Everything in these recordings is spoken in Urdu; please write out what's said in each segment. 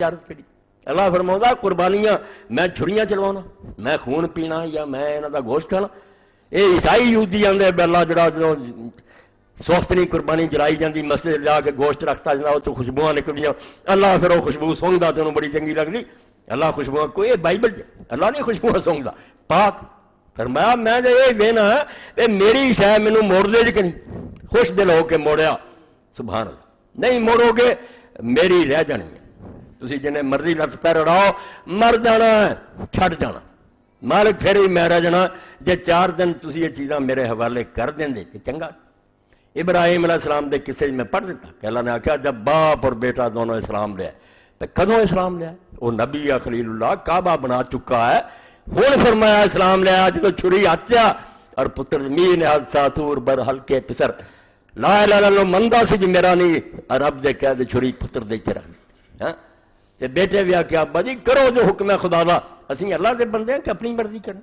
اللہ فرماؤں قربانیاں میں چھڑیاں چلوانا، میں خون پینا یا میں انہوں دا گوشت کھانا. یہ عیسائی یہودی آندے اللہ جڑا جدوں سوختنی قربانی جلائی جاندی مسجد جا کے گوشت رکھتا جاتا وہ تو خوشبوئیں نکلیاں. اللہ پھر وہ خوشبو سونگدا تو انہوں بڑی چنگی لگدی. اللہ خوشبو کوئی بائبل اللہ نہیں خوشبو سونگدا پاک. فرمایا میں جو یہ وینا ہے میری شے مینوں موڑ دے جی کہ نہیں، خوش دل ہو کے موڑیا. سبحان اللہ. نہیں موڑو گے میری رہ جانی ہے. تسی جنہیں مرضی لت پیر اڑاؤ مر جانا ہے، چھڑ جانا مالک پھر ہی میں رہ جانا. جے 4 دن تسی یہ چیزاں میرے حوالے کر دیں دے کہ چنگا. ابراہیم علیہ السلام دے قصے میں پڑھ دیتا کہ اللہ نے آکھا جب باپ اور بیٹا دونوں اسلام لیا تو کدوں اسلام لیا؟ وہ نبی یا خلیل اللہ کعبہ بنا چکا ہے. ہوں فرمایا اسلام لیا جدو چھری ہتیا اور پتر مین ساتور بر ہلکے پسر لا الہ الا اللہ مندہ سی جو میرا نہیں رب دے کہہ دے چھری پتر دے کے رکھ دی. تے بیٹے بھی آکھیا ابا جی کرو جو حکم ہے خدا دا، اسی اللہ دے بندے ہیں کہ اپنی مرضی کریں.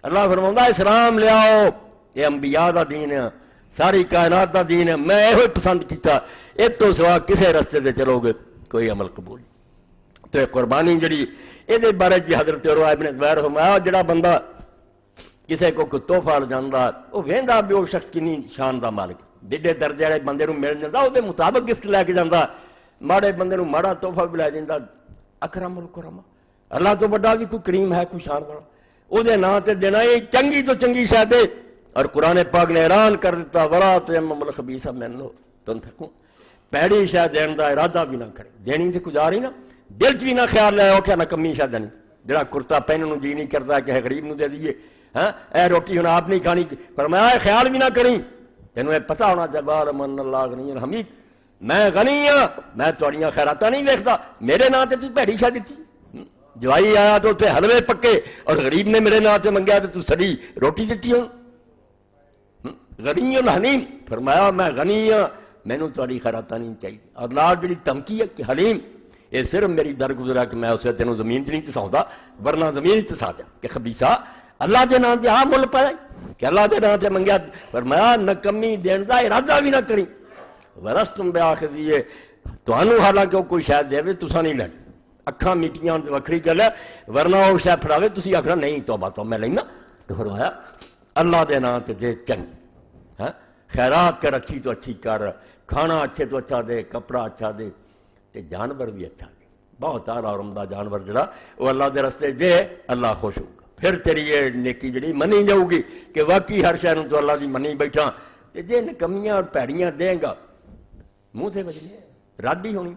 اللہ فرماؤں اسلام لیاؤ یہ انبیاء دا دین ہے، ساری کائنات دا دین ہے، میں یہ پسند کیتا. اس تو سوا کسے رستے دے چلو گے کوئی عمل قبول نہیں. تو قربانی جڑی یہ بارے بھی حضرت عروہ ابن زبیر فرمایا جڑا بندہ کسے کو کوئی تحفہ لے جاندا وہ ویندا بھی وہ شخص کنی شان دا مالک. جڈے درجے والے بندے نوں مل جاندا وہ مطابق گفٹ لے کے جاندا، ماڑے بندے نوں ماڑا تحفہ بھی لے جاندا. اکرم الکرما اللہ تو بڑا بھی کوئی کریم ہے کوئی شان والا وہ دے نام تے دینا یہ چنگی تو چنگی شے دے. اور قرآن پاک نے اعلان کر دیتا ولا تیمموا الخبیث منہ تنفقون، پیڑی شے دین دا ارادہ بھی نہ کرے. دینی تے گزاری نا دل چ بھی نہ خیال لے آؤ کہ نہ کمی شے دینی جڑا کرتا پہننے نوں جی نہیں کرتا کہ غریب نوں دے دیے. اے روٹی ہن آپ نہیں کھانی فرمایا خیال بھی نہ کریں. تینوں یہ پتہ ہونا جبار من اللہ غنی حمید میں غنی ہاں میں تہاڈیاں خیراتاں نہیں ویکھدا. میرے نام تے تو پیڑی شے دتی جوائی آیا تو اتنے حلوے پکے اور غریب نے میرے نام تے منگیا تو سڑی روٹی دتی. ہوں غنی حلیم فرمایا میں غنی ہاں مینوں تہاڈی خیراتاں نہیں چاہیے. اور نال جڑی دھمکی ہے کہ حلیم یہ صرف میری درگزرا کہ میں اسے تینوں زمین سے نہیں تساؤں ورنہ زمین تسا دیا کہ خبیثہ اللہ دے نام تے آ مل پائے کہ اللہ دے نام تے منگیا. فرمایا نکمی دین دا ارادہ بھی نہ کریں. ورستم بیاخذیہ تانوں حالانکہ کوئی شاید دے تسا نہیں لینی. اکھاں میٹیاں تے وکھری گل ہے ورنہ وہ شے پھڑاوے تسی آکھنا نہیں توبہ تو میں لینا. تو فرمایا اللہ دے نام تے دے چنگی خیرات کر اچھی تو اچھی کر، کھانا اچھے تو اچھا دے، کپڑا اچھا دے تے جانور بھی اچھا دے. بہت اعلیٰ اور عمدہ جانور جڑا وہ اللہ دے رستے دے اللہ خوش ہوگا. پھر تیری یہ نیکی جڑی منی جاؤ گی کہ واقعی ہر شے نوں تو اللہ دی منی بیٹھا. تے جے نکمیاں اور پیڑیاں دیں گا منہ تے بجنے رد ہی ہونی.